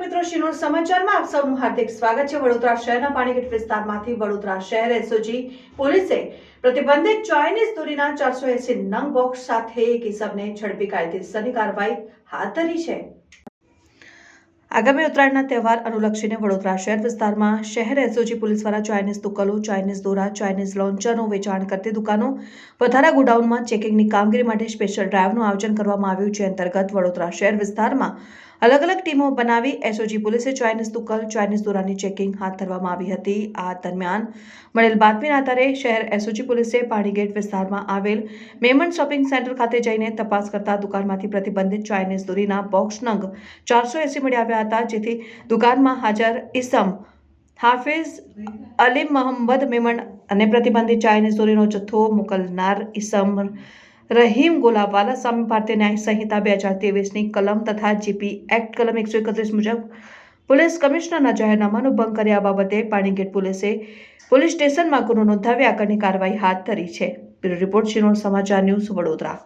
મિત્રો, શિનોર સમાચારમાં આપ સૌનું હાર્દિક સ્વાગત છે। વડોદરા શહેરના પાણીગેટ વિસ્તારમાંથી વડોદરા શહેર એસઓજી પોલીસે પ્રતિબંધિત ચાઇનીઝ દોરીના 480 નંગ બોક્સ સાથે એક ઇસમને ઝડપી કાયદેસરની કાર્યવાહી હાથ ધરી છે। આગામી ઉત્તરાયણના તહેવાર અનુલક્ષીને વડોદરા શહેર વિસ્તારમાં શહેર એસઓજી પોલીસ દ્વારા ચાઇનીઝ તુક્કલો, ચાઇનીઝ દોરા, ચાઇનીઝ લોન્ચરનું વેચાણ કરતી દુકાનો, વધારા ગોડાઉનમાં ચેકિંગની કામગીરી માટે સ્પેશિયલ ડ્રાઈવનું આયોજન કરવામાં આવ્યું, જે અંતર્ગત વડોદરા શહેર વિસ્તારમાં અલગ અલગ ટીમો બનાવી એસઓજી પોલીસે ચાઇનીઝ તુક્કલ, ચાઇનીઝ દોરાની ચેકિંગ હાથ ધરવામાં આવી હતી। આ દરમિયાન મળેલ બાતમીના આધારે શહેર એસઓજી પોલીસે પાણીગેટ વિસ્તારમાં આવેલ મેમન શોપિંગ સેન્ટર ખાતે જઈને તપાસ કરતા દુકાનમાંથી પ્રતિબંધિત ચાઇનીઝ દોરીના બોક્સ નંગ 480 મળી આવ્યા હતા, જેથી દુકાનમાં હાજર ઇસમ હાફિઝ અલી મોહમ્મદ મેમન અને પ્રતિબંધિત ચાઇનીઝ દોરીનો જથ્થો મોકલનાર ઇસમ રહીમ ગોલાવાલા સામે ભારતીય ન્યાય સંહિતા 2023ની કલમ તથા જીપી એક્ટ કલમ 131 મુજબ પોલીસ કમિશનરના જાહેરનામાનો ભંગ કર્યા બાબતે પાણીગેટ પોલીસે પોલીસ સ્ટેશનમાં ગુનો નોંધાવી આગળની કાર્યવાહી હાથ ધરી છે। બ્યુરો રિપોર્ટ, શિનોર સમાચાર ન્યૂઝ, વડોદરા।